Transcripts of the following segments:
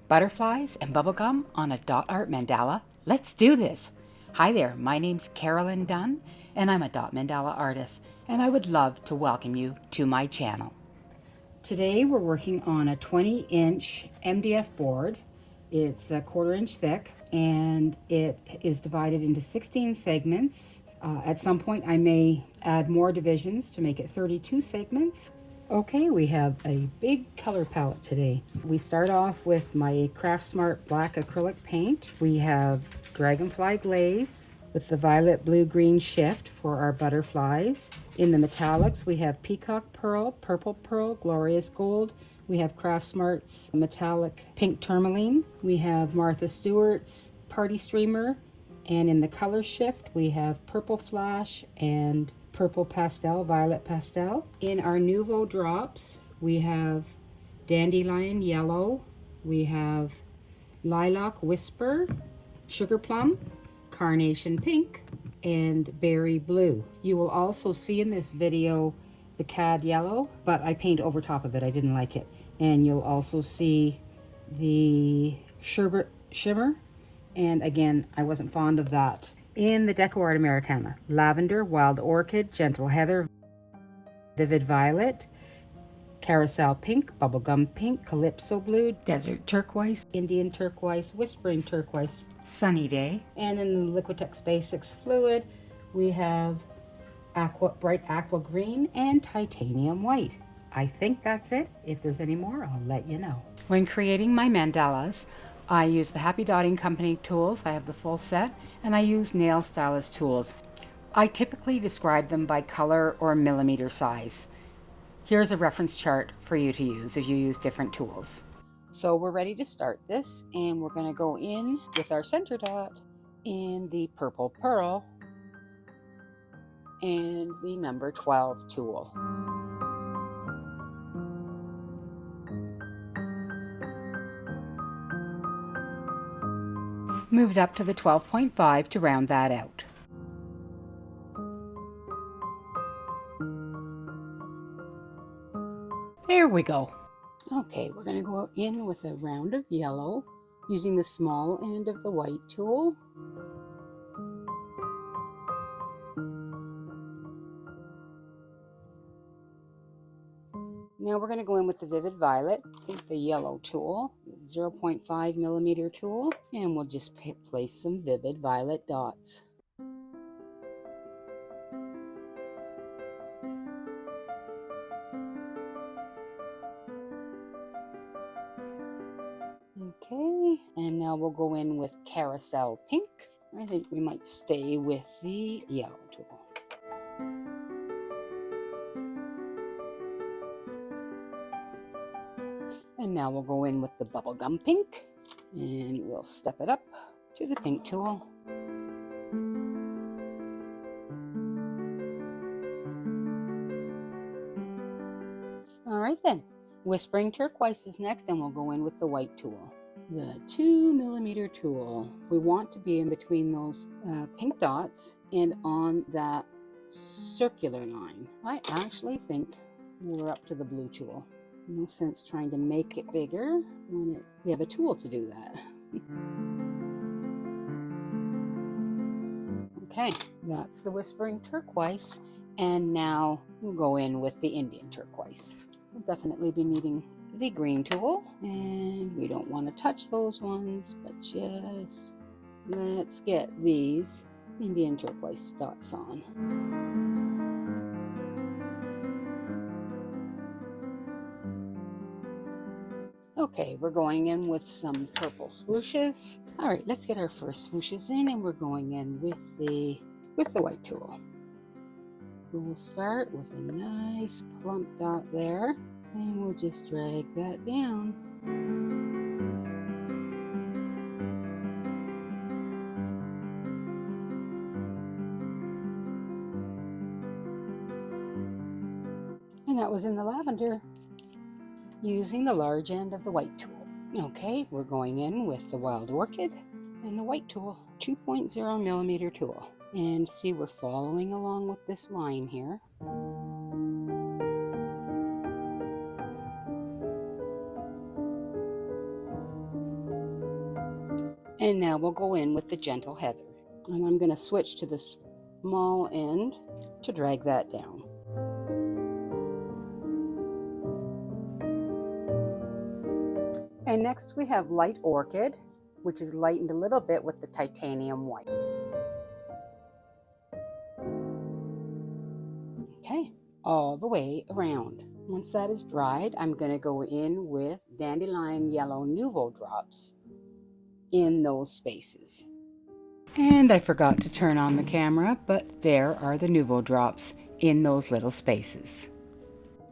Butterflies and bubblegum on a dot art mandala? Let's do this! Hi there, my name's Carolyn Dunn, and I'm a dot mandala artist, and I would love to welcome you to my channel. Today we're working on a 20-inch MDF board. It's a 1/4 inch thick, and it is divided into 16 segments. At some point I may add more divisions to make it 32 segments. Okay, we have a big color palette today. We start off with my CraftSmart black acrylic paint. We have Dragonfly Glaze with the violet, blue, green shift for our butterflies. In the metallics, we have Peacock Pearl, Purple Pearl, Glorious Gold. We have CraftSmart's metallic pink tourmaline. We have Martha Stewart's Party Streamer. And in the color shift, we have Purple Flash and Purple Pastel, Violet Pastel. In our Nouveau drops, we have Dandelion Yellow, we have Lilac Whisper, Sugar Plum, Carnation Pink, and Berry Blue. You will also see in this video the Cad Yellow, but I paint over top of it. I didn't like it. And you'll also see the Sherbet Shimmer, and again, I wasn't fond of that. In the DecoArt Americana, Lavender, Wild Orchid, Gentle Heather, Vivid Violet, Carousel Pink, Bubblegum Pink, Calypso Blue, Desert Turquoise, Indian Turquoise, Whispering Turquoise, Sunny Day. And in the Liquitex Basics Fluid, we have Aqua, Bright Aqua Green, and Titanium White. I think that's it. If there's any more, I'll let you know. When creating my mandalas, I use the Happy Dotting Company tools. I have the full set, and I use nail stylus tools. I typically describe them by color or millimeter size. Here's a reference chart for you to use if you use different tools. So we're ready to start this, and we're going to go in with our center dot in the Purple Pearl and the number 12 tool. Moved up to the 12.5 to round that out. There we go. Okay, we're going to go in with a round of yellow using the small end of the white tool. Now we're going to go in with the Vivid Violet, the yellow tool, 0.5 millimeter tool, and we'll just place some Vivid Violet dots. Okay, and now we'll go in with Carousel Pink. I think we might stay with the yellow tool. And now we'll go in with the Bubblegum Pink, and we'll step it up to the pink tool. All right then, Whispering Turquoise is next, and we'll go in with the white tool. The 2 millimeter tool. We want to be in between those pink dots and on that circular line. I actually think we're up to the blue tool. No sense trying to make it bigger when we have a tool to do that. Okay, that's the Whispering Turquoise, and now we'll go in with the Indian Turquoise. We'll definitely be needing the green tool, and we don't want to touch those ones, but just let's get these Indian Turquoise dots on. Okay, we're going in with some purple swooshes. All right, let's get our first swooshes in, and we're going in with the white tool. We'll start with a nice plump dot there, and we'll just drag that down. And that was in the lavender, using the large end of the white tool. Okay, we're going in with the Wild Orchid and the white tool, 2.0 millimeter tool. And see, we're following along with this line here. And now we'll go in with the gentle heather. And I'm going to switch to the small end to drag that down. And next we have light orchid, which is lightened a little bit with the titanium white. Okay, all the way around. Once that is dried, I'm going to go in with dandelion yellow nouveau drops in those spaces. And I forgot to turn on the camera, but there are the nouveau drops in those little spaces.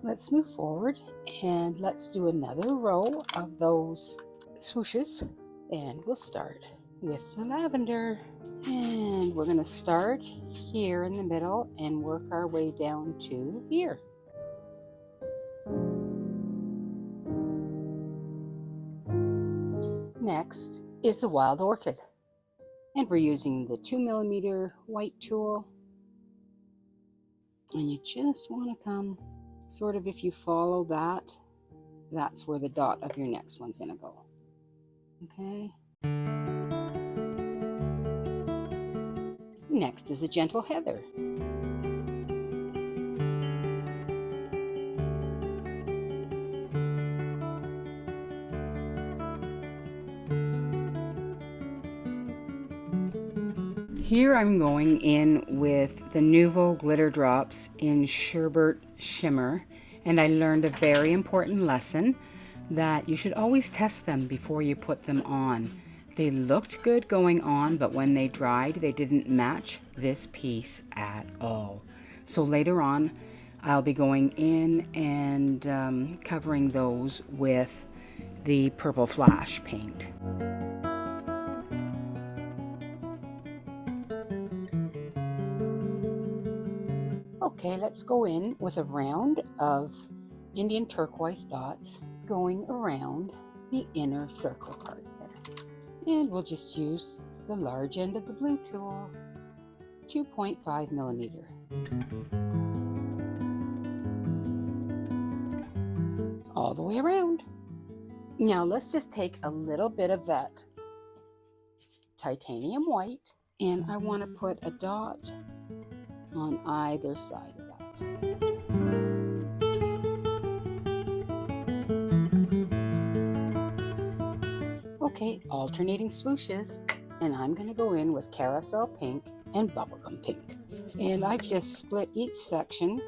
Let's move forward and let's do another row of those swooshes. And we'll start with the lavender. And we're going to start here in the middle and work our way down to here. Next is the wild orchid. And we're using the 2mm white tool. And you just want to come sort of, if you follow that, that's where the dot of your next one's going to go. Okay. Next is a gentle heather. Here I'm going in with the Nouveau glitter drops in Sherbet Shimmer, and I learned a very important lesson that you should always test them before you put them on. They looked good going on, but when they dried, they didn't match this piece at all. So later on, I'll be going in and covering those with the Purple Flash paint. Okay, let's go in with a round of Indian turquoise dots going around the inner circle part there. And we'll just use the large end of the blue tool, 2.5mm. All the way around. Now let's just take a little bit of that titanium white, and I want to put a dot on either side of that. Okay, alternating swooshes, and I'm going to go in with Carousel Pink and Bubblegum Pink. And I've just split each section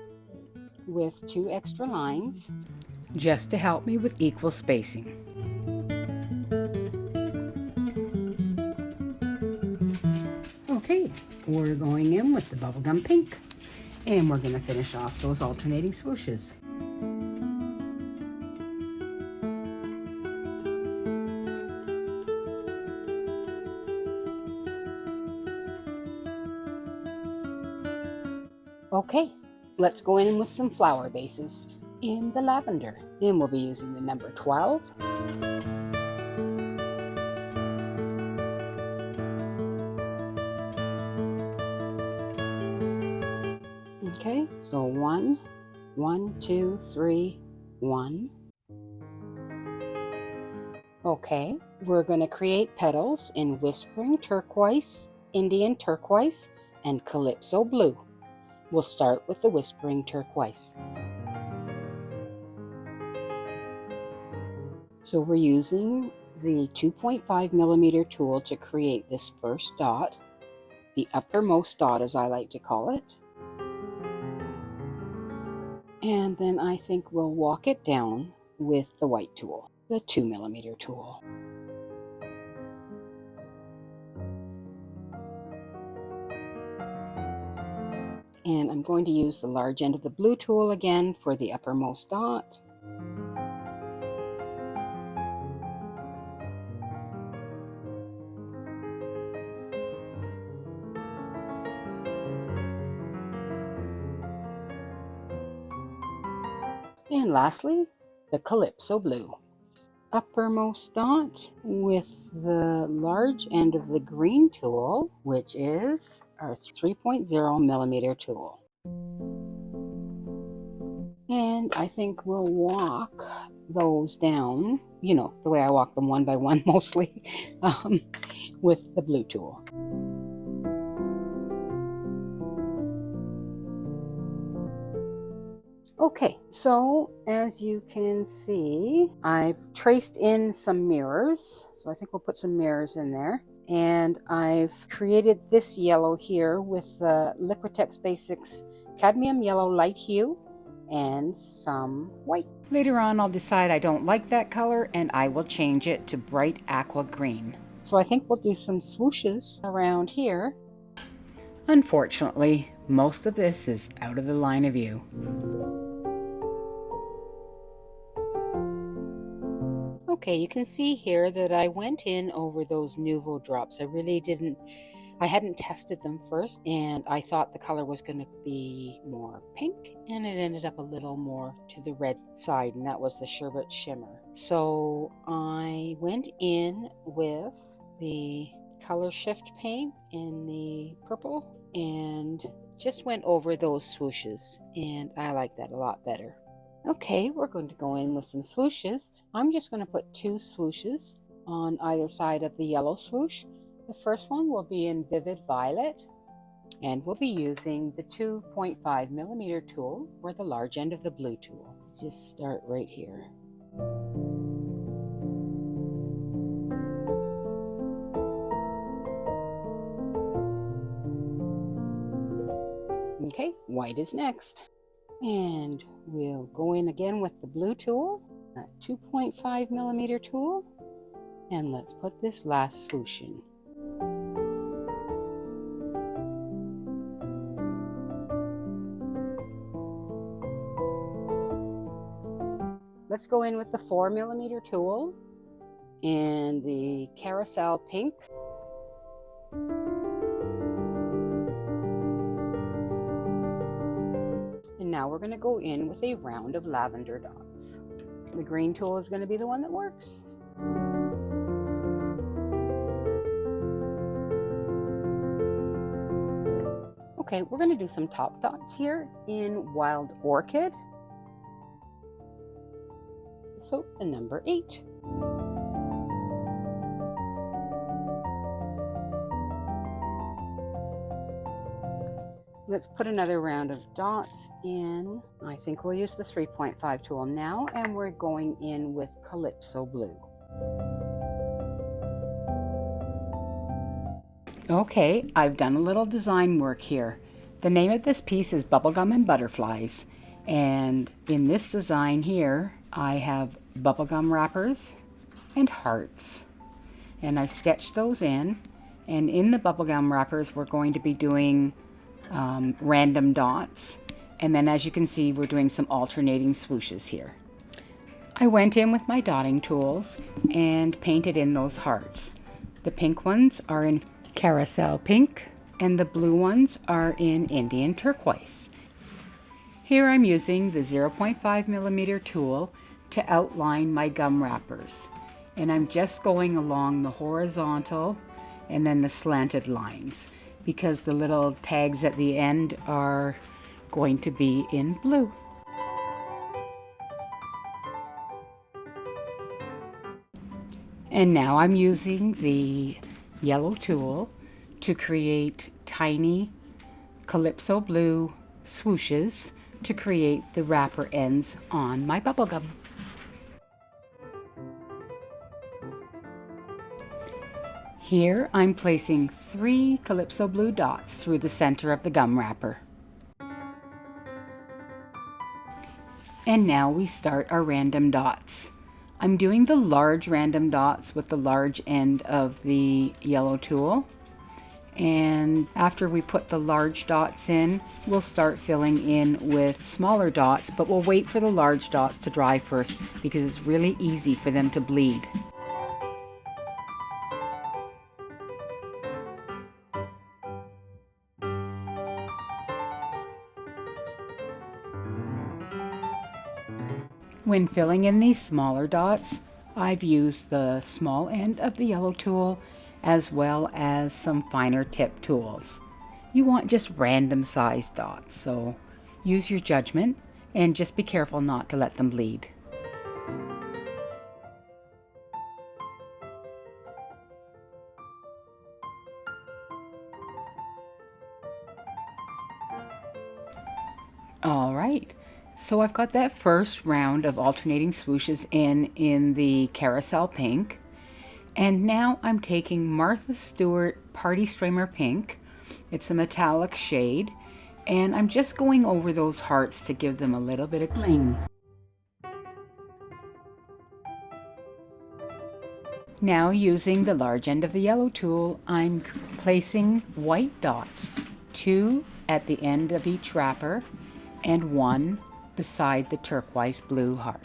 with 2 extra lines just to help me with equal spacing. Okay, we're going in with the Bubblegum Pink, and we're going to finish off those alternating swooshes. Okay, let's go in with some flower bases in the lavender, and we'll be using the number 12. Okay, so 1, 1, 2, 3, 1. Okay, we're going to create petals in Whispering Turquoise, Indian Turquoise, and Calypso Blue. We'll start with the Whispering Turquoise. So we're using the 2.5mm tool to create this first dot, the uppermost dot as I like to call it. And then I think we'll walk it down with the white tool, the 2mm tool. And I'm going to use the large end of the blue tool again for the uppermost dot. And lastly, the Calypso Blue. Uppermost dot with the large end of the green tool, which is our 3.0mm tool. And And I think we'll walk those down, you know, the way I walk them one by one mostly, with the blue tool. Okay, so as you can see, I've traced in some mirrors. So I think we'll put some mirrors in there. And I've created this yellow here with the Liquitex Basics Cadmium Yellow Light Hue and some white. Later on, I'll decide I don't like that color and I will change it to bright aqua green. So I think we'll do some swooshes around here. Unfortunately, most of this is out of the line of view. Okay, you can see here that I went in over those Nouveau drops. I hadn't tested them first, and I thought the color was going to be more pink, and it ended up a little more to the red side, and that was the Sherbet Shimmer. So I went in with the color shift paint in the purple and just went over those swooshes, and I like that a lot better. Okay, we're going to go in with some swooshes. I'm just going to put 2 swooshes on either side of the yellow swoosh. The first one will be in Vivid Violet, and we'll be using the 2.5mm tool or the large end of the blue tool. Let's just start right here. Okay, white is next. And we'll go in again with the blue tool, a 2.5mm tool, and let's put this last swoosh in. Let's go in with the 4mm tool and the Carousel Pink. And now we're going to go in with a round of lavender dots. The green tool is going to be the one that works. Okay, we're going to do some top dots here in Wild Orchid. So the number 8. Let's put another round of dots in. I think we'll use the 3.5 tool now, and we're going in with Calypso Blue. Okay, I've done a little design work here. The name of this piece is Bubblegum and Butterflies, and in this design here, I have bubblegum wrappers and hearts, and I've sketched those in. And in the bubblegum wrappers, we're going to be doing random dots, and then as you can see, we're doing some alternating swooshes here. I went in with my dotting tools and painted in those hearts. The pink ones are in Carousel Pink, and the blue ones are in Indian Turquoise. Here I'm using the 0.5mm tool to outline my gum wrappers, and I'm just going along the horizontal and then the slanted lines, because the little tags at the end are going to be in blue. And now I'm using the yellow tool to create tiny Calypso Blue swooshes to create the wrapper ends on my bubblegum. Here I'm placing 3 Calypso Blue dots through the center of the gum wrapper. And now we start our random dots. I'm doing the large random dots with the large end of the yellow tool. And after we put the large dots in, we'll start filling in with smaller dots, but we'll wait for the large dots to dry first because it's really easy for them to bleed. When filling in these smaller dots, I've used the small end of the yellow tool as well as some finer tip tools. You want just random sized dots, so use your judgment and just be careful not to let them bleed. All right, so I've got that first round of alternating swooshes in the Carousel Pink. And now I'm taking Martha Stewart Party Streamer Pink. It's a metallic shade. And I'm just going over those hearts to give them a little bit of bling. Now using the large end of the yellow tool, I'm placing white dots, 2 at the end of each wrapper and 1 beside the turquoise blue heart.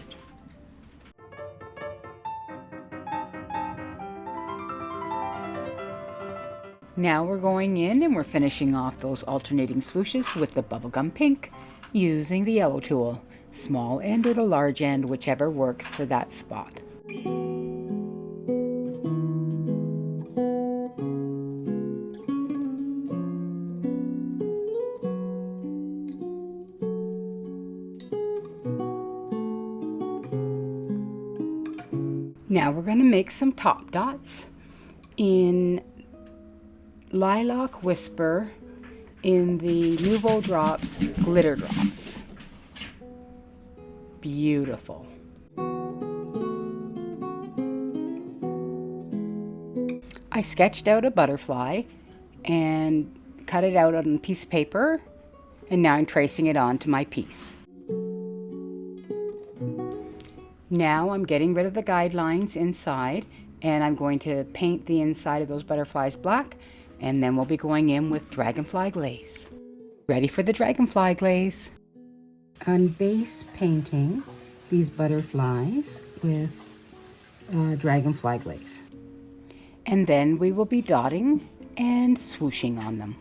Now we're going in and we're finishing off those alternating swooshes with the Bubblegum Pink using the yellow tool, small end or the large end, whichever works for that spot. Now we're going to make some top dots in Lilac Whisper in the Nouveau Drops Glitter Drops. Beautiful. I sketched out a butterfly and cut it out on a piece of paper, and now I'm tracing it onto my piece. Now I'm getting rid of the guidelines inside, and I'm going to paint the inside of those butterflies black, and then we'll be going in with Dragonfly Glaze. Ready for the Dragonfly Glaze. I'm base painting these butterflies with Dragonfly Glaze. And then we will be dotting and swooshing on them.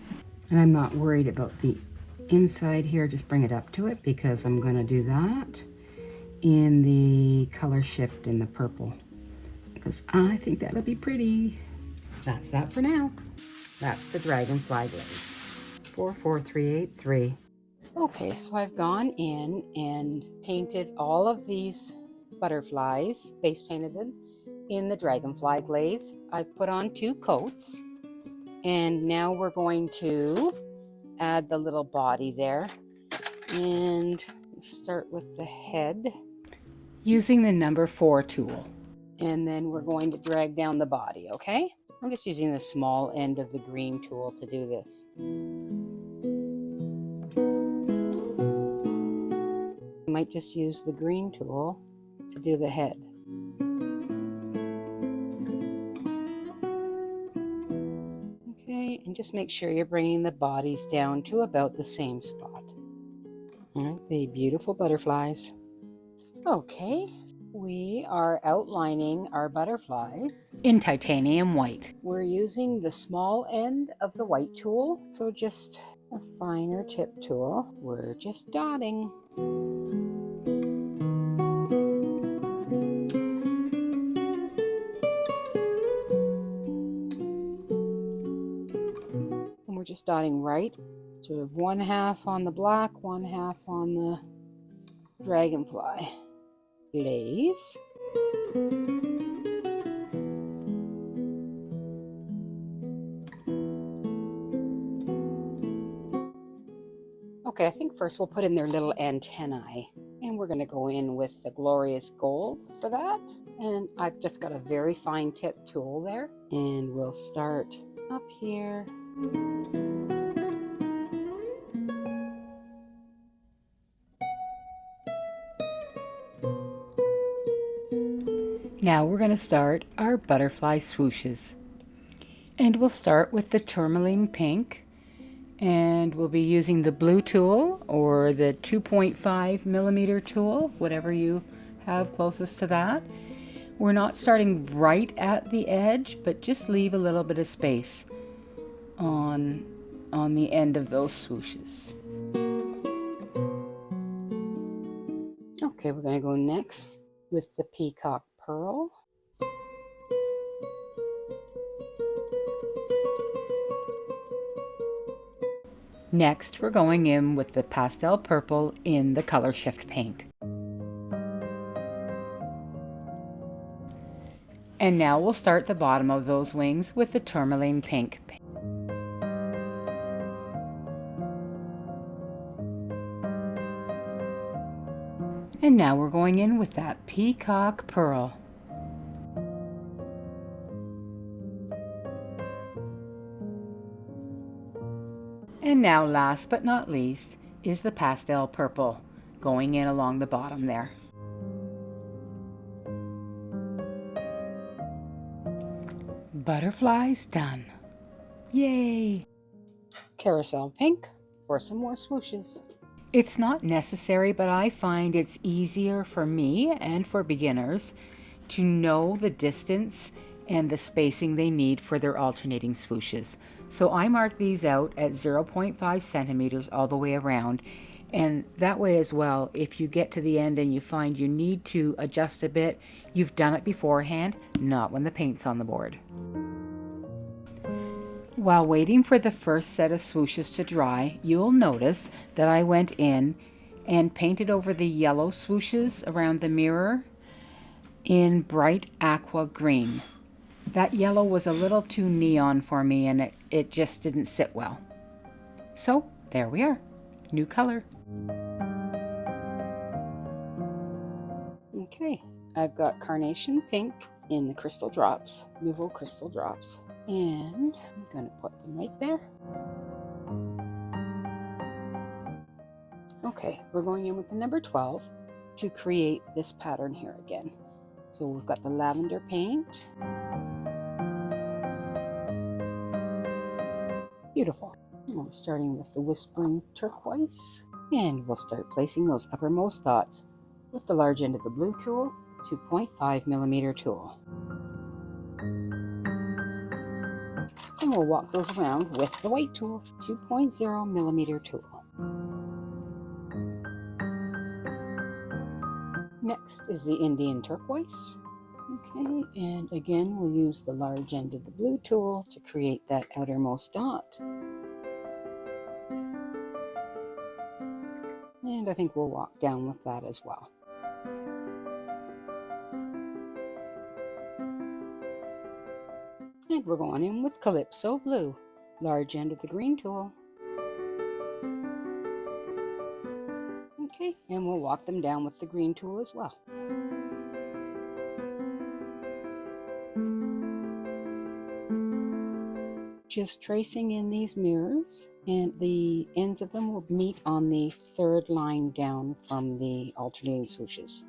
And I'm not worried about the inside here, just bring it up to it because I'm going to do that in the color shift in the purple because I think that'll be pretty. That's that for now. That's the Dragonfly Glaze. 44383. Okay, so I've gone in and painted all of these butterflies, base painted them in the Dragonfly Glaze. I've put on 2 coats, and now we're going to add the little body there and start with the head using the number 4 tool, and then we're going to drag down the body. Okay, I'm just using the small end of the green tool to do this. I might just use the green tool to do the head. Okay, and just make sure you're bringing the bodies down to about the same spot. All right, the beautiful butterflies. Okay, we are outlining our butterflies in titanium white. We're using the small end of the white tool, so just a finer tip tool. We're just dotting. And we're just dotting right, sort of 1/2 on the black, 1/2 on the Dragonfly Glaze. Okay, I think first we'll put in their little antennae, and we're going to go in with the Glorious Gold for that. And I've just got a very fine tip tool there, and we'll start up here. Now we're going to start our butterfly swooshes. And we'll start with the Tourmaline Pink. And we'll be using the blue tool or the 2.5 millimeter tool, whatever you have closest to that. We're not starting right at the edge, but just leave a little bit of space on the end of those swooshes. Okay, we're going to go next with the Peacock Pearl. Next, we're going in with the pastel purple in the color shift paint. And now we'll start the bottom of those wings with the tourmaline pink. And now we're going in with that peacock pearl. And now, last but not least, is the pastel purple, going in along the bottom there. Butterflies done. Yay! Carousel Pink for some more swooshes. It's not necessary, but I find it's easier for me and for beginners to know the distance and the spacing they need for their alternating swooshes. So I mark these out at 0.5 centimeters all the way around, and that way as well, if you get to the end and you find you need to adjust a bit, you've done it beforehand, not when the paint's on the board. While waiting for the first set of swooshes to dry, you'll notice that I went in and painted over the yellow swooshes around the mirror in bright aqua green. That yellow was a little too neon for me, and it just didn't sit well. So there we are, new color. Okay, I've got carnation pink in the crystal drops, Nouveau crystal drops, and I'm going to put them right there. Okay, we're going in with the number 12 to create this pattern here again. So we've got the lavender paint. Beautiful. We're starting with the whispering turquoise, and we'll start placing those uppermost dots with the large end of the blue tool, 2.5 millimeter tool. And we'll walk those around with the white tool, 2.0 millimeter tool. Next is the Indian turquoise. Okay, and again we'll use the large end of the blue tool to create that outermost dot. And I think we'll walk down with that as well. And we're going in with Calypso Blue, large end of the green tool. Okay, and we'll walk them down with the green tool as well. Just tracing in these mirrors, and the ends of them will meet on the third line down from the alternating swooshes.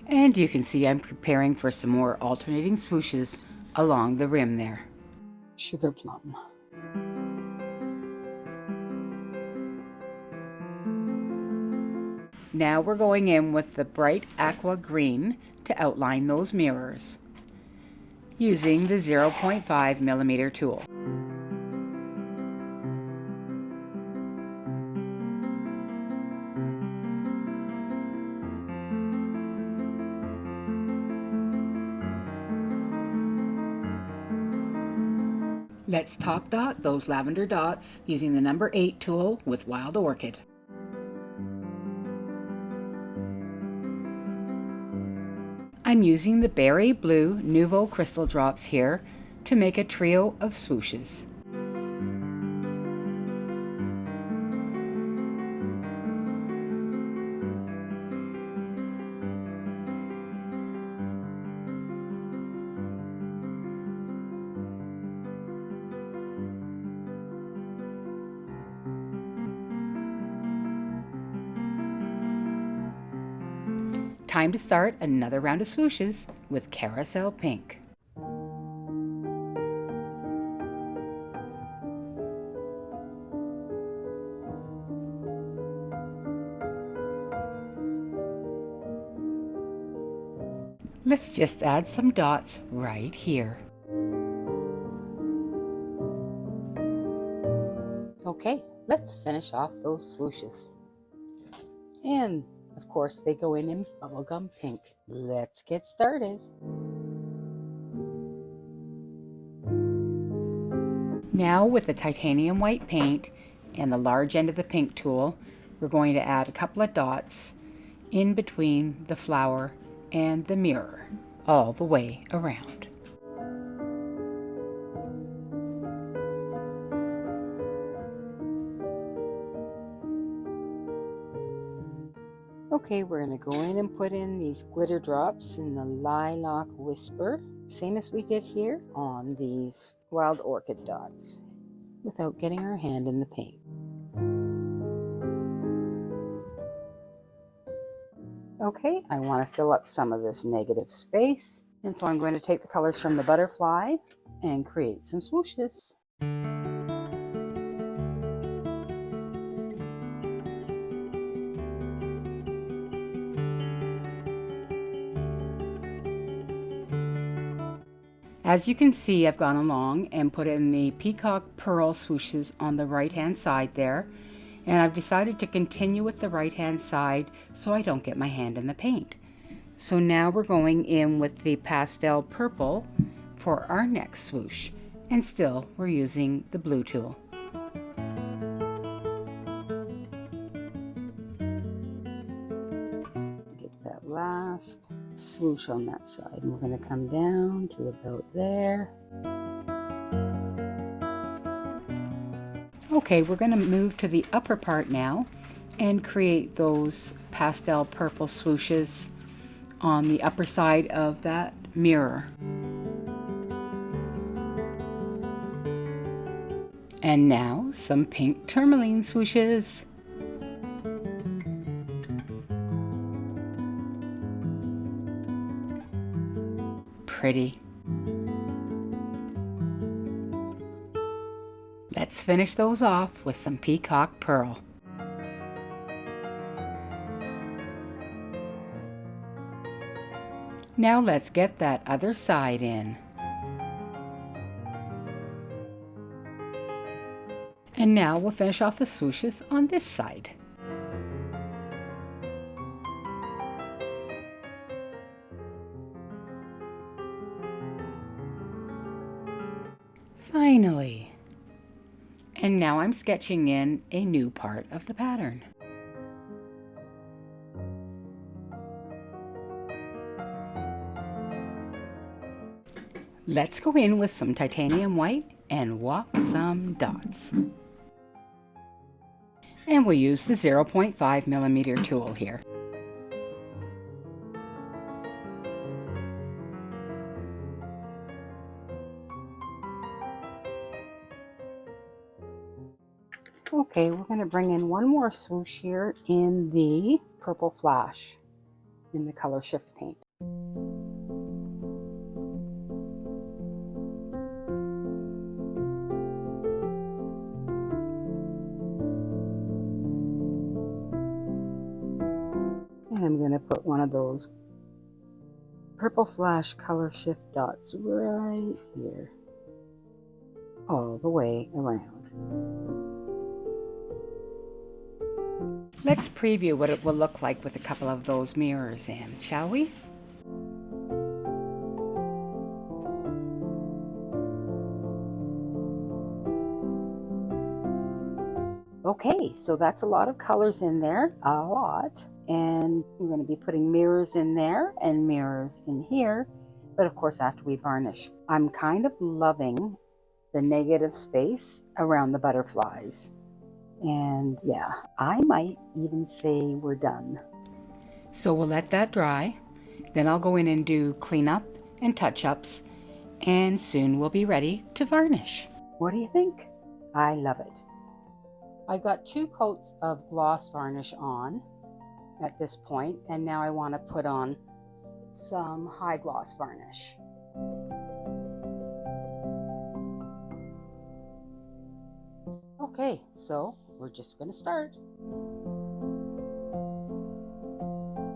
And you can see I'm preparing for some more alternating swooshes along the rim there. Sugar plum. Now we're going in with the bright aqua green to outline those mirrors, using the 0.5 millimeter tool. Let's top dot those lavender dots using the number 8 tool with Wild Orchid. I'm using the berry blue Nouveau crystal drops here to make a trio of swooshes. Time to start another round of swooshes with Carousel Pink. Let's just add some dots right here. Okay, let's finish off those swooshes. And of course, they go in Bubblegum Pink. Let's get started. Now with the titanium white paint and the large end of the pink tool, we're going to add a couple of dots in between the flower and the mirror, all the way around. Okay, we're going to go in and put in these glitter drops in the Lilac Whisper, same as we did here on these wild orchid dots, without getting our hand in the paint. Okay, I want to fill up some of this negative space, and so I'm going to take the colors from the butterfly and create some swooshes. As you can see, I've gone along and put in the peacock pearl swooshes on the right hand side there, and I've decided to continue with the right hand side so I don't get my hand in the paint. So now we're going in with the pastel purple for our next swoosh, and still we're using the blue tool. Get that last swoosh on that side, and we're going to come down to about there. Okay, we're going to move to the upper part now and create those pastel purple swooshes on the upper side of that mirror. And now some pink tourmaline swooshes. Pretty. Let's finish those off with some peacock pearl. Now let's get that other side in. And now we'll finish off the swooshes on this side. Finally. And now I'm sketching in a new part of the pattern. Let's go in with some titanium white and walk some dots. And we'll use the 0.5mm tool here. Okay, we're going to bring in one more swoosh here in the purple flash in the color shift paint. And I'm going to put one of those purple flash color shift dots right here, all the way around. Let's preview what it will look like with a couple of those mirrors in, shall we? Okay, so that's a lot of colors in there, a lot. And we're going to be putting mirrors in there and mirrors in here, but of course after we varnish. I'm kind of loving the negative space around the butterflies. And yeah, I might even say we're done. So we'll let that dry. Then I'll go in and do cleanup and touch-ups, and soon we'll be ready to varnish. What do you think? I love it. I've got 2 coats of gloss varnish on at this point, and now I want to put on some high gloss varnish. Okay, so we're just going to start.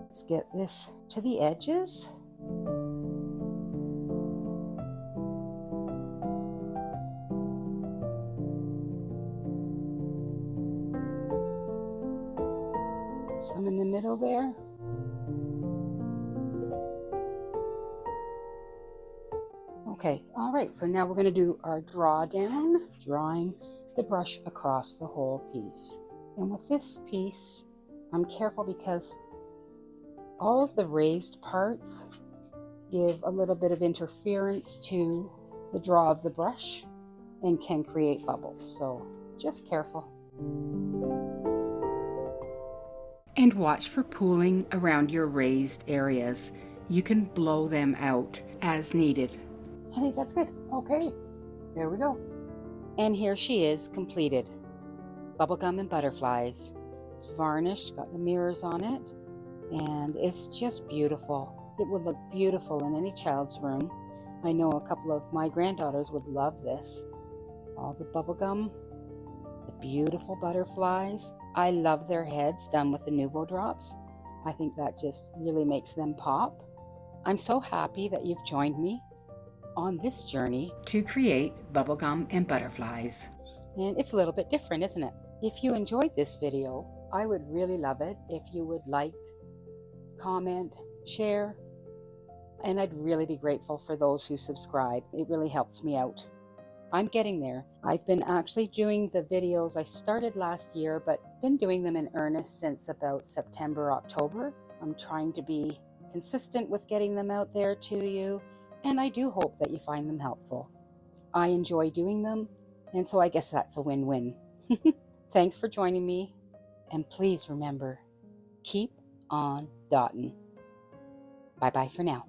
Let's get this to the edges. Some in the middle there. Okay, all right, so now we're going to do our drawdown, drawing the brush across the whole piece. And with this piece, I'm careful because all of the raised parts give a little bit of interference to the draw of the brush and can create bubbles, so just careful. And watch for pooling around your raised areas. You can blow them out as needed. I think that's good. Okay, there we go. And here she is, completed. Bubblegum and Butterflies. It's varnished, got the mirrors on it, and it's just beautiful. It would look beautiful in any child's room. I know a couple of my granddaughters would love this. All the bubblegum, the beautiful butterflies. I love their heads done with the Nuvo drops. I think that just really makes them pop. I'm so happy that you've joined me on this journey to create bubblegum and butterflies. And it's a little bit different, isn't it? If you enjoyed this video, I would really love it if you would like, comment, share, and I'd really be grateful for those who subscribe. It really helps me out. I'm getting there. I've been actually doing the videos I started last year, but been doing them in earnest since about September, October. I'm trying to be consistent with getting them out there to you, and I do hope that you find them helpful. I enjoy doing them, and so I guess that's a win-win. Thanks for joining me, and please remember, keep on dotting. Bye-bye for now.